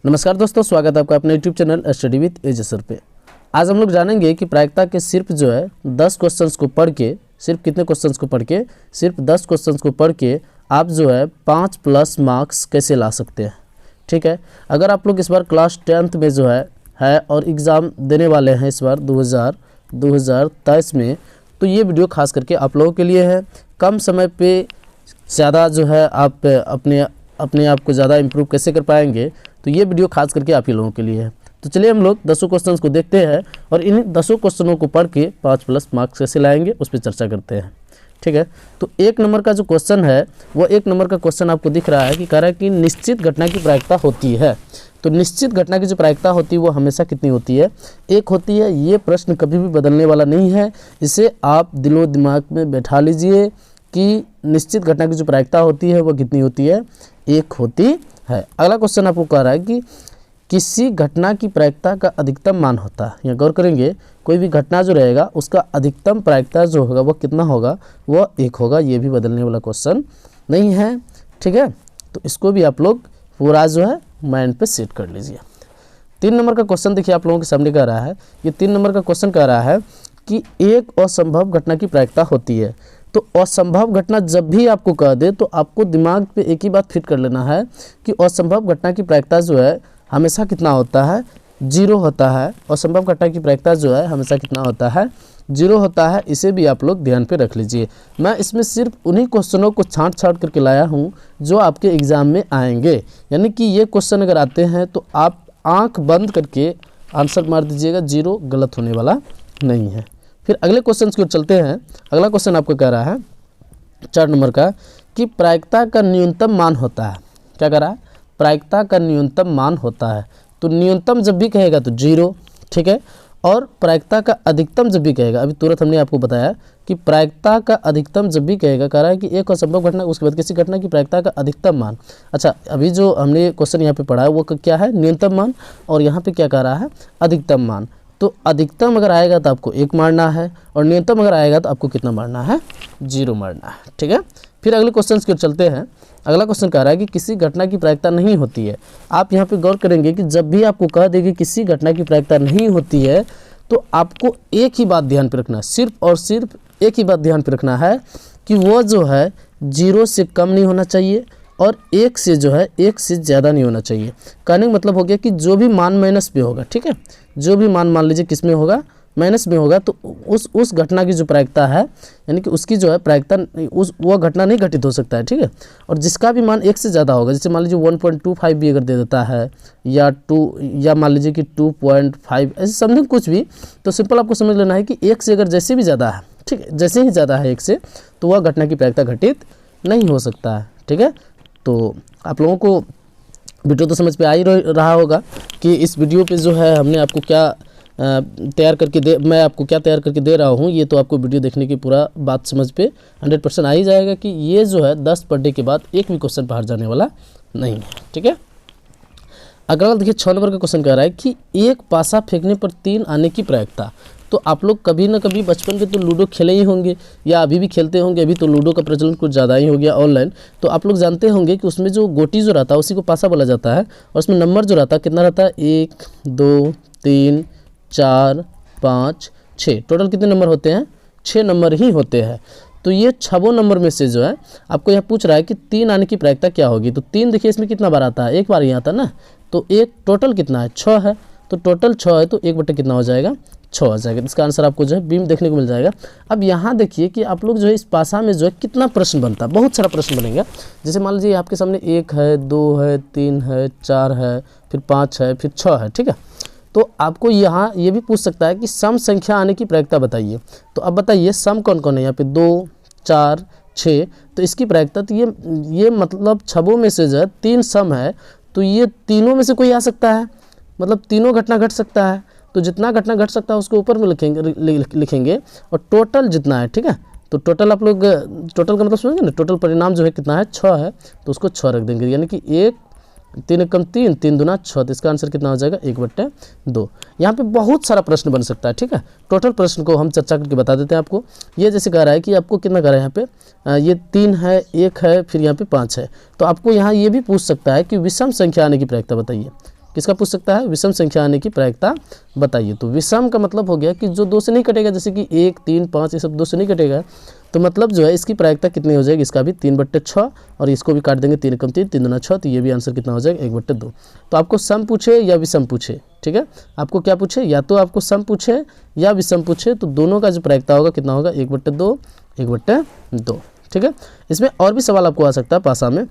नमस्कार दोस्तों, स्वागत है आपका अपने YouTube channel study with AJ sir पे। आज हम लोग जानेंगे कि प्रायिकता के सिर्फ जो है 10 क्वेश्चंस को पढ़ के, सिर्फ कितने क्वेश्चंस को पढ़ के, सिर्फ 10 क्वेश्चंस को पढ़ के आप जो है 5+ मार्क्स कैसे ला सकते हैं। ठीक है, अगर आप लोग इस बार क्लास 10th में जो है और एग्ज़ाम देने वाले हैं इस बार 2023 में, तो ये वीडियो खास करके आप लोगों के लिए है। कम समय पे ज़्यादा जो है आप अपने आप को ज़्यादा इम्प्रूव कैसे कर पाएंगे, तो ये वीडियो खास करके आप ही लोगों के लिए है। तो चलिए हम लोग 10 क्वेश्चंस को देखते हैं और इन 10 क्वेश्चनों को पढ़ के 5+ मार्क्स कैसे लाएंगे उस पर चर्चा करते हैं। ठीक है, तो 1 नंबर का जो क्वेश्चन है वो 1 नंबर का क्वेश्चन आपको दिख रहा है कि कह रहा है कि निश्चित घटना की प्रायिकता होती है। तो निश्चित घटना की जो प्रायिकता होती है वो हमेशा कितनी होती है? 1 होती है। ये प्रश्न कभी भी बदलने वाला नहीं है, इसे आप दिलो दिमाग में बैठा लीजिए कि निश्चित घटना की जो प्रायिकता होती है वो कितनी होती है? 1 होती है। अगला क्वेश्चन आपको कह रहा है कि किसी घटना की प्रायिकता का अधिकतम मान होता है। यहाँ गौर करेंगे, कोई भी घटना जो रहेगा उसका अधिकतम प्रायिकता जो होगा वो कितना होगा? वो 1 होगा। ये भी बदलने वाला क्वेश्चन नहीं है। ठीक है, तो इसको भी आप लोग पूरा जो है माइंड पे सेट कर लीजिए। 3 नंबर का क्वेश्चन देखिए आप लोगों के सामने कह रहा है, ये 3 नंबर का क्वेश्चन कह रहा है कि एक असंभव घटना की प्रायिकता होती है। तो असंभव घटना जब भी आपको कह दे तो आपको दिमाग पे एक ही बात फिट कर लेना है कि असंभव घटना की प्रायिकता जो है हमेशा कितना होता है? 0 होता है। असंभव घटना की प्रायिकता जो है हमेशा कितना होता है? 0 होता है। इसे भी आप लोग ध्यान पे रख लीजिए। मैं इसमें सिर्फ उन्हीं क्वेश्चनों को छांट करके लाया हूँ जो आपके एग्ज़ाम में आएंगे। यानी कि ये क्वेश्चन अगर आते हैं तो आप आँख बंद करके आंसर मार दीजिएगा, 0 गलत होने वाला नहीं है। फिर अगले क्वेश्चन की ओर चलते हैं। अगला क्वेश्चन आपको कह रहा है 4 नंबर का कि प्रायिकता का न्यूनतम मान होता है। क्या कह रहा है? प्रायिकता का न्यूनतम मान होता है। तो न्यूनतम जब भी कहेगा तो 0, ठीक है, और प्रायिकता का अधिकतम जब भी कहेगा, अभी तुरंत हमने आपको बताया कि प्रायिकता का अधिकतम जब भी कहेगा, कह रहा है कि एक असंभव घटना उसके बाद किसी घटना की प्रायिकता का अधिकतम मान। अच्छा, अभी जो हमने क्वेश्चन यहाँ पे पढ़ा है वो क्या है? न्यूनतम मान, और यहाँ पे क्या कह रहा है? अधिकतम मान। तो अधिकतम अगर आएगा तो आपको 1 मारना है और न्यूनतम अगर आएगा तो आपको कितना मारना है? 0 मारना है। ठीक है, फिर अगले क्वेश्चन की ओर चलते हैं। अगला क्वेश्चन कह रहा है कि किसी घटना की प्रायिकता नहीं होती है। आप यहाँ पे गौर करेंगे कि जब भी आपको कह देगी किसी घटना की प्रायिकता नहीं होती है तो आपको एक ही बात ध्यान पे रखना है, सिर्फ और सिर्फ एक ही बात ध्यान पे रखना है कि वो जो है 0 से कम नहीं होना चाहिए और 1 से जो है 1 से ज़्यादा नहीं होना चाहिए। कहने का मतलब हो गया कि जो भी मान माइनस पे होगा, ठीक है, जो भी मान लीजिए किस में होगा? माइनस में होगा, तो उस घटना की जो प्रायिकता है, यानी कि उसकी जो है प्रायिकता वो घटना नहीं घटित हो सकता है। ठीक है, और जिसका भी मान 1 से ज़्यादा होगा, जैसे मान लीजिए 1.25 भी अगर दे देता है या 2, या मान लीजिए कि 2.5, ऐसे समथिंग कुछ भी, तो सिंपल आपको समझ लेना है कि 1 से अगर जैसे भी ज़्यादा है, ठीक है, जैसे ही ज़्यादा है 1 से, तो वह घटना की प्रायिकता घटित नहीं हो सकता है। ठीक है, तो आप लोगों को वीडियो तो समझ पे आ ही रहा होगा कि इस वीडियो पे जो है हमने आपको क्या मैं आपको क्या तैयार करके दे रहा हूँ। ये तो आपको वीडियो देखने की पूरा बात समझ पे 100% आ ही जाएगा कि ये जो है 10 पढ़ने के बाद एक भी क्वेश्चन बाहर जाने वाला नहीं है। ठीक है, अगला देखिए 6 नंबर का क्वेश्चन कह रहा है कि एक पासा फेंकने पर 3 आने की प्रायिकता। तो आप लोग कभी ना कभी बचपन के तो लूडो खेले ही होंगे या अभी भी खेलते होंगे। अभी तो लूडो का प्रचलन कुछ ज़्यादा ही हो गया ऑनलाइन। तो आप लोग जानते होंगे कि उसमें जो गोटी जो रहता है उसी को पासा बोला जाता है, और उसमें नंबर जो रहता है कितना रहता है? 1, 2, 3, 4, 5, 6। टोटल कितने नंबर होते हैं? 6 नंबर ही होते हैं। तो ये 6 नंबर में से जो है आपको यह पूछ रहा है कि 3 आने की प्रायिकता क्या होगी। तो 3 देखिए इसमें कितना बार आता है? 1 बार ही आता है ना। तो एक टोटल कितना है? 6 है। तो टोटल 6 है, तो 1 बटे कितना हो जाएगा? 6 हो जाएगा। इसका आंसर आपको जो है बीम देखने को मिल जाएगा। अब यहाँ देखिए कि आप लोग जो है इस पासा में जो है कितना प्रश्न बनता है, बहुत सारा प्रश्न बनेगा। जैसे मान लीजिए आपके सामने 1 है, 2 है, 3 है, 4 है, फिर 5 है, फिर 6 है। ठीक है, तो आपको यहाँ ये भी पूछ सकता है कि सम संख्या आने की प्रायिकता बताइए। तो अब बताइए सम कौन कौन है यहाँ पे? 2, 4, 6। तो इसकी प्रायिकता, तो ये मतलब 6 में से जो है 3 सम है, तो ये तीनों में से कोई आ सकता है, मतलब तीनों घटना घट सकता है। तो जितना घटना घट सकता है उसको ऊपर में लिखेंगे और टोटल जितना है, ठीक है, तो टोटल आप लोग टोटल का मतलब सुनेंगे ना, टोटल परिणाम जो है कितना है? 6 है, तो उसको 6 रख देंगे। यानी कि 1, 3 एकम 3, 3 दूना 6। तो इसका आंसर कितना हो जाएगा? 1/2। यहाँ पे बहुत सारा प्रश्न बन सकता है। ठीक है, टोटल प्रश्न को हम चर्चा करके बता देते हैं आपको। ये जैसे कह रहा है कि आपको कितना कह रहा है यहाँ पे? ये 3 है, 1 है, फिर यहाँ पे 5 है। तो आपको यहाँ ये भी पूछ सकता है कि विषम संख्या आने की प्रायिकता बताइए। किसका पूछ सकता है, विषम संख्या आने की प्रायिकता बताइए। तो विषम का मतलब हो गया कि जो 2 से नहीं कटेगा, जैसे कि 1, 3, 5 ये सब 2 से नहीं कटेगा, तो मतलब जो है इसकी प्रायिकता कितनी हो जाएगी, इसका भी 3/6 और इसको भी काट देंगे 3 × 3 3 दूना 6, तो ये भी आंसर कितना हो जाएगा 1/2। तो आपको सम पूछे या विषम पूछे, ठीक है, आपको क्या पूछे, या तो आपको सम पूछे या विषम पूछे, तो दोनों का जो प्रायिकता होगा कितना होगा 1/2 1/2, ठीक है। इसमें और भी सवाल आपको आ सकता है पासा में।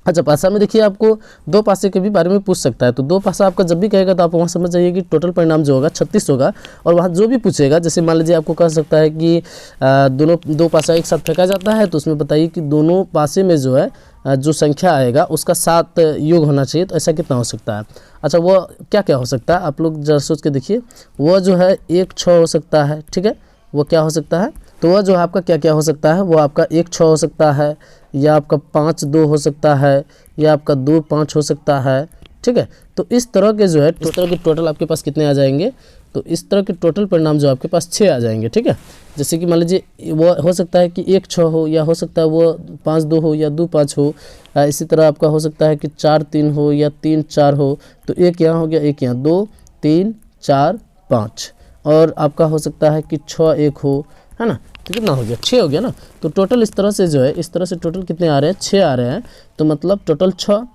अच्छा, पासा में देखिए आपको 2 पासे के भी बारे में पूछ सकता है। तो 2 पासा आपका जब भी कहेगा तो आप वहाँ समझ जाइए कि टोटल परिणाम जो होगा 36 होगा। और वहाँ जो भी पूछेगा, जैसे मान लीजिए आपको कह सकता है कि दोनों 2 पासा एक साथ फेंका जाता है, तो उसमें बताइए कि दोनों पासे में जो है जो संख्या आएगा उसका 7 योग होना चाहिए, तो ऐसा कितना हो सकता है। अच्छा, वो क्या क्या हो सकता है आप लोग जरा सोच के देखिए। वो जो है 1 6 हो सकता है, ठीक है, वो क्या हो सकता है, तो वह जो आपका क्या क्या हो सकता है, वो आपका 1 6 हो सकता है, या आपका 5 2 हो सकता है, या आपका 2 5 हो सकता है, ठीक है। तो इस तरह के जो है इस तरह के टोटल आपके पास कितने आ जाएंगे, तो इस तरह के टोटल परिणाम जो आपके पास 6 आ जाएंगे, ठीक है। जैसे कि मान लीजिए वो हो सकता है कि 1 6 हो, या हो सकता है वो 5 2 हो, या 2 5 हो। इसी तरह आपका हो सकता है कि 4 3 हो, या 3 4 हो। तो एक यहाँ हो गया, एक यहाँ, 2 3 4 5, और आपका हो सकता है कि 6 1 हो, है ना। तो कितना हो गया, 6 हो गया ना। तो टोटल इस तरह से जो है, इस तरह से टोटल कितने आ रहे हैं, 6 आ रहे हैं। तो मतलब टोटल 6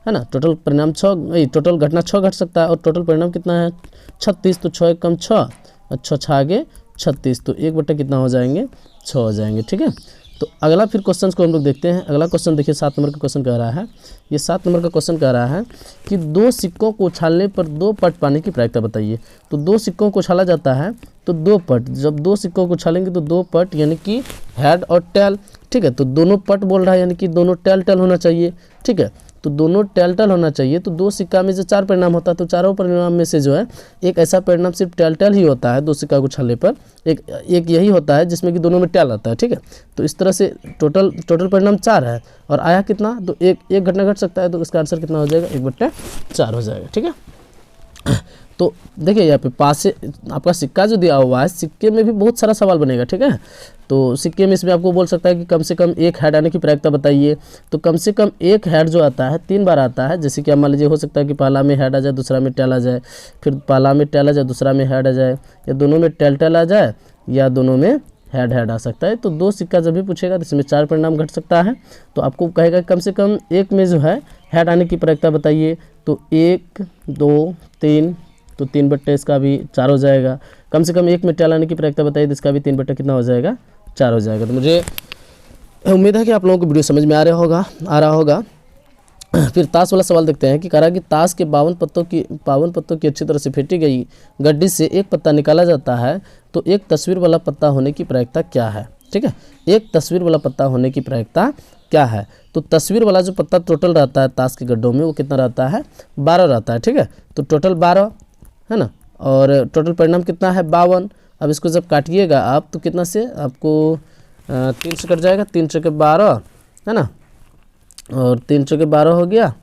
है ना, टोटल परिणाम 6, टोटल घटना 6 घट सकता है, और टोटल परिणाम कितना है 36। तो 6 1 कम 6, और 6 6 आगे 36, तो 1 कितना हो जाएंगे 6 हो जाएंगे, ठीक है। तो अगला फिर क्वेश्चन को हम लोग देखते हैं। अगला क्वेश्चन देखिए, 7 नंबर का क्वेश्चन कह रहा है, ये 7 नंबर का क्वेश्चन कह रहा है कि 2 सिक्कों को उछालने पर 2 पट पाने की प्रायिकता बताइए। तो 2 सिक्कों को उछाला जाता है तो 2 पट, जब 2 सिक्कों को उछालेंगे तो 2 पट, यानी कि हेड और टेल, ठीक है। तो दोनों पट बोल रहा है, यानी कि दोनों टेल होना चाहिए, ठीक है। तो दोनों टेल होना चाहिए। तो 2 सिक्का में जो 4 परिणाम होता है, तो चारों परिणाम में से जो है एक ऐसा परिणाम सिर्फ टेल ही होता है 2 सिक्का को उछालने पर, एक यही होता है जिसमें कि दोनों में टेल आता है, ठीक है। तो इस तरह से टोटल परिणाम 4 है, और आया कितना, तो एक घटना घट सकता है, तो इसका आंसर कितना हो जाएगा 1/4 हो जाएगा, ठीक है। तो देखिए यहाँ पे पास से आपका सिक्का जो दिया हुआ है, सिक्के में भी बहुत सारा सवाल बनेगा, ठीक है। तो सिक्के में इसमें आपको बोल सकता है कि कम से कम 1 हेड आने की प्रायिकता बताइए। तो कम से कम 1 हेड जो आता है 3 बार आता है। जैसे कि आप मान लीजिए हो सकता है कि पहला में हेड आ जाए, दूसरा में टेल आ जाए, फिर पहला में टेल आ जाए, दूसरा में हेड आ जाए, या दोनों में टेल आ जाए, या दोनों में हेड आ सकता है। तो 2 सिक्का जब भी पूछेगा तो इसमें 4 परिणाम घट सकता है। तो आपको कहेगा कम से कम 1 में जो है हेड आने की प्रायिकता बताइए। तो 1 2 3, तो 3 इसका भी 4 हो जाएगा। कम से कम 1 में टेल आने की प्रायिकता बताइए, तो इसका भी 3 कितना हो जाएगा 4 हो जाएगा। तो मुझे उम्मीद है कि आप लोगों को वीडियो समझ में आ रहा होगा। फिर ताश वाला सवाल देखते हैं कि कह रहा है कि ताश के 52 पत्तों की अच्छी तरह से फेंटी गई गड्डी से एक पत्ता निकाला जाता है, तो एक तस्वीर वाला पत्ता होने की प्रायिकता क्या है, ठीक है। एक तस्वीर वाला पत्ता होने की प्रायिकता क्या है। तो तस्वीर वाला जो पत्ता टोटल रहता है ताश के गड्ढों में, वो कितना रहता है 12 रहता है, ठीक है। तो टोटल 12 है ना, और टोटल परिणाम कितना है 52। अब इसको जब काटिएगा आप तो कितना से आपको 3 से कट जाएगा, 3 चौके 12 है ना, और 3 चौके 12 हो गया,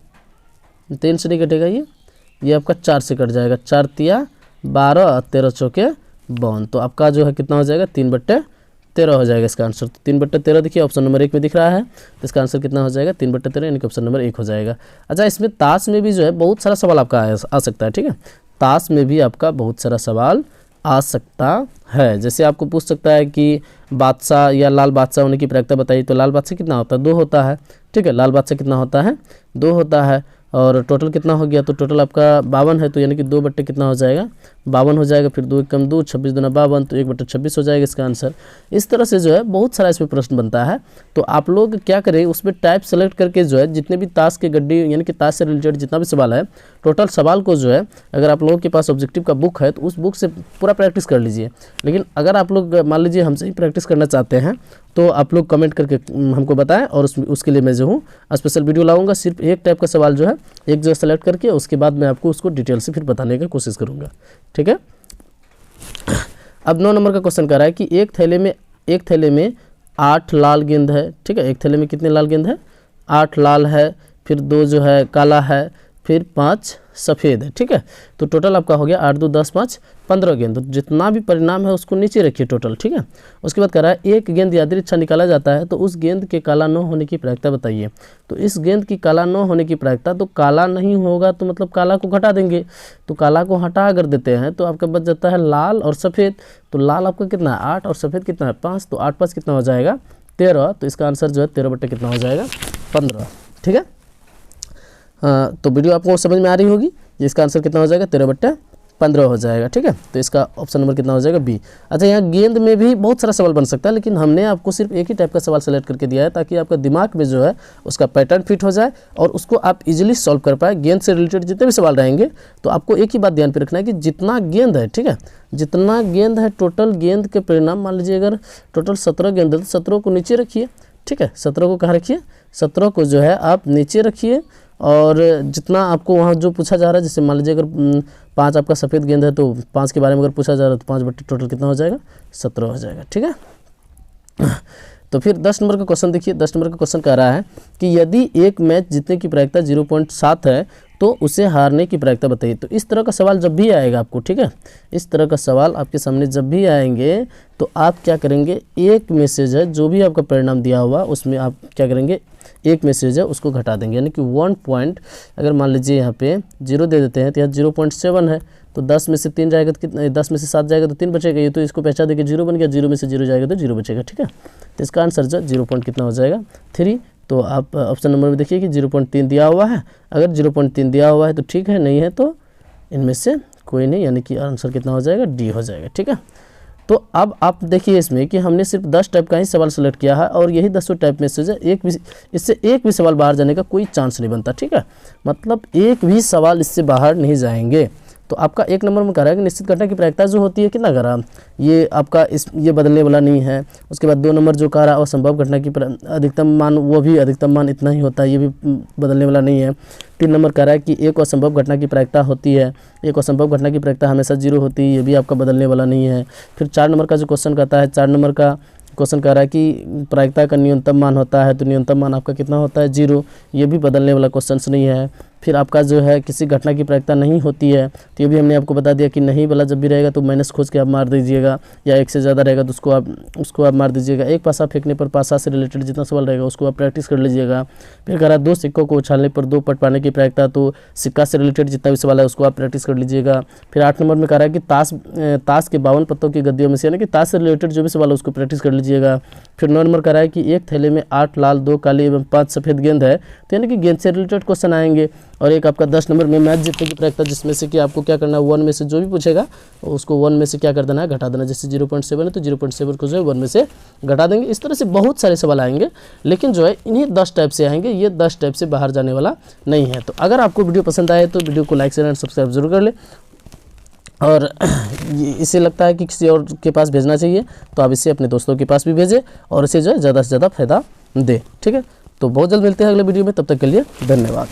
3 से नहीं कटेगा ये आपका 4 से कट जाएगा, 4 तिया 12, 13 चौके 52। तो आपका जो है कितना हो जाएगा 3/13 हो जाएगा इसका आंसर। तो 3/13 देखिए ऑप्शन नंबर 1 में दिख रहा है, तो इसका आंसर कितना हो जाएगा 3/13, यानी कि ऑप्शन नंबर 1 हो जाएगा। अच्छा, इसमें ताश में भी जो है बहुत सारा सवाल आपका आ सकता है, ठीक है। ताश में भी आपका बहुत सारा सवाल आ सकता है। जैसे आपको पूछ सकता है कि बादशाह या लाल बादशाह होने की प्रायिकता बताइए। तो लाल बादशाह कितना होता है 2 होता है, ठीक है। लाल बादशाह कितना होता है 2 होता है, और टोटल कितना हो गया, तो टोटल आपका 52 है, तो यानी कि 2 कितना हो जाएगा 52 हो जाएगा। फिर 2 कम 2 26 दूना 52, तो 1/26 हो जाएगा इसका आंसर। इस तरह से जो है बहुत सारा इसमें प्रश्न बनता है। तो आप लोग क्या करें, उसमें टाइप सेलेक्ट करके जो है जितने भी ताश के गड्डी यानी कि ताश से रिलेटेड जितना भी सवाल है, टोटल सवाल को जो है अगर आप लोगों के पास ऑब्जेक्टिव का बुक है तो उस बुक से पूरा प्रैक्टिस कर लीजिए। लेकिन अगर आप लोग मान लीजिए हमसे ही प्रैक्टिस करना चाहते हैं तो आप लोग कमेंट करके हमको बताएं, और उसके लिए मैं जो हूँ स्पेशल वीडियो लाऊंगा। सिर्फ एक टाइप का सवाल जो है एक जगह सेलेक्ट करके उसके बाद मैं आपको उसको डिटेल से फिर बताने की कोशिश करूँगा, ठीक है। अब 9 नंबर का क्वेश्चन कह रहा है कि एक थैले में 8 लाल गेंद है, ठीक है। एक थैले में कितने लाल गेंद है 8 लाल है, फिर 2 जो है काला है, फिर 5 सफ़ेद है, ठीक है। तो टोटल आपका हो गया 8 2 10 5 15 गेंद। तो जितना भी परिणाम है उसको नीचे रखिए टोटल, ठीक है। उसके बाद कह रहा है एक गेंद यादृच्छा निकाला जाता है तो उस गेंद के काला न होने की प्रायिकता बताइए। तो इस गेंद की काला न होने की प्रायिकता, तो काला नहीं होगा तो मतलब काला को घटा देंगे। तो काला को हटा अगर देते हैं तो आपका बच जाता है लाल और सफ़ेद। तो लाल आपका कितना है 8 और सफ़ेद कितना है 5। तो 8 5 कितना हो जाएगा 13। तो इसका आंसर जो है 13 बटे कितना हो जाएगा 15, ठीक है। तो वीडियो आपको समझ में आ रही होगी। इसका आंसर कितना हो जाएगा 13 बटे 15 हो जाएगा, ठीक है। तो इसका ऑप्शन नंबर कितना हो जाएगा बी। अच्छा, यहाँ गेंद में भी बहुत सारा सवाल बन सकता है, लेकिन हमने आपको सिर्फ एक ही टाइप का सवाल सेलेक्ट करके दिया है ताकि आपका दिमाग में जो है उसका पैटर्न फिट हो जाए और उसको आप इजीली सॉल्व कर पाए। गेंद से रिलेटेड जितने भी सवाल रहेंगे तो आपको एक ही बात ध्यान पे रखना है कि जितना गेंद है, ठीक है, जितना गेंद है टोटल गेंद के परिणाम, मान लीजिए अगर टोटल 17 गेंद है तो 17 को नीचे रखिए, ठीक है। 17 को कहाँ रखिए 17 को जो है आप नीचे रखिए। और जितना आपको वहाँ जो पूछा जा रहा है, जैसे मान लीजिए अगर 5 आपका सफ़ेद गेंद है तो 5 के बारे में अगर पूछा जा रहा है तो 5 बटे टोटल कितना हो जाएगा 17 हो जाएगा, ठीक है। तो फिर 10 नंबर का क्वेश्चन देखिए। 10 नंबर का क्वेश्चन कह रहा है कि यदि एक मैच जीतने की प्रायिकता 0.7 है तो उसे हारने की प्रायिकता बताइए। तो इस तरह का सवाल जब भी आएगा आपको, ठीक है, इस तरह का सवाल आपके सामने जब भी आएंगे तो आप क्या करेंगे, एक मैसेज है जो भी आपका परिणाम दिया हुआ उसमें आप क्या करेंगे, एक मैसेज है उसको घटा देंगे। यानी कि 1 पॉइंट, अगर मान लीजिए यहाँ पे 0 दे देते हैं तो यहाँ 0.7 है तो 10 में से 3 जाएगा तो कितना, 10 में से 7 जाएगा तो 3 बचेगा। ये तो इसको पहचान देके 0 बन गया, 0 में से 0 जाएगा तो 0 बचेगा, ठीक है। तो इसका आंसर जो 0 पॉइंट कितना हो जाएगा 3। तो आप ऑप्शन नंबर में देखिए कि 0.3 दिया हुआ है। अगर 0.3 दिया हुआ है तो ठीक है, नहीं है तो इनमें से कोई नहीं, यानी कि आंसर कितना हो जाएगा डी हो जाएगा, ठीक है। तो अब आप देखिए इसमें कि हमने सिर्फ 10 टाइप का ही सवाल सेलेक्ट किया है और यही 10 टाइप में से एक भी, इससे एक भी सवाल बाहर जाने का कोई चांस नहीं बनता, ठीक है। मतलब एक भी सवाल इससे बाहर नहीं जाएंगे। तो आपका 1 नंबर में कह रहा है कि निश्चित घटना की प्रायिकता जो होती है कितना कह रहा, ये आपका ये बदलने वाला नहीं है। उसके बाद 2 नंबर जो कह रहा है असंभव घटना की अधिकतम मान, वो भी अधिकतम मान इतना ही होता है, ये भी बदलने वाला नहीं है। 3 नंबर कह रहा है कि एक असंभव घटना की प्रायिकता होती है, एक असंभव घटना की प्रायिकता हमेशा 0 होती है, ये भी आपका बदलने वाला नहीं है। फिर 4 नंबर का जो क्वेश्चन कहता है, 4 नंबर का क्वेश्चन कह रहा है कि प्रायिकता का न्यूनतम मान होता है तो न्यूनतम मान आपका कितना होता है 0, ये भी बदलने वाला क्वेश्चन नहीं है। फिर आपका जो है किसी घटना की प्रायिकता नहीं होती है तो ये भी हमने आपको बता दिया कि नहीं वाला जब भी रहेगा तो माइनस खोज के आप मार दीजिएगा, या 1 से ज़्यादा रहेगा तो उसको आप मार दीजिएगा। एक पासा फेंकने पर पासा से रिलेटेड जितना सवाल रहेगा उसको आप प्रैक्टिस कर लीजिएगा। फिर कह रहा है 2 सिक्कों को उछालने पर 2 पट पाने की प्रायिकता, तो सिक्का से रिलेटेड जितना भी सवाल है उसको आप प्रैक्टिस कर लीजिएगा। फिर 8 नंबर में कह रहा है कि ताश के 52 पत्तों की गद्दियों में से, यानी कि ताश से रिलेटेड जो भी सवाल है उसको प्रैक्टिस कर लीजिएगा। फिर 9 नंबर कह रहा है कि एक थैले में 8 लाल 2 काली एवं 5 सफ़ेद गेंद है, तो यानी कि गेंद से रिलेटेड क्वेश्चन आएंगे। और एक आपका 10 नंबर में मैच जीतने की प्रायिकता, जिसमें से कि आपको क्या करना है 1 में से जो भी पूछेगा उसको 1 में से क्या कर देना है घटा देना। जैसे 0.7 है तो 0.7 को जो है 1 में से घटा देंगे। इस तरह से बहुत सारे सवाल आएंगे, लेकिन जो है इन्हीं 10 टाइप से आएंगे, ये 10 टाइप से बाहर जाने वाला नहीं है। तो अगर आपको वीडियो पसंद आए तो वीडियो को लाइक शेयर एंड सब्सक्राइब जरूर कर ले। और इसे लगता है कि किसी और के पास भेजना चाहिए तो आप इसे अपने दोस्तों के पास भी भेजें और इसे जो है ज़्यादा से ज़्यादा फायदा दे, ठीक है। तो बहुत जल्द मिलते हैं अगले वीडियो में, तब तक के लिए धन्यवाद।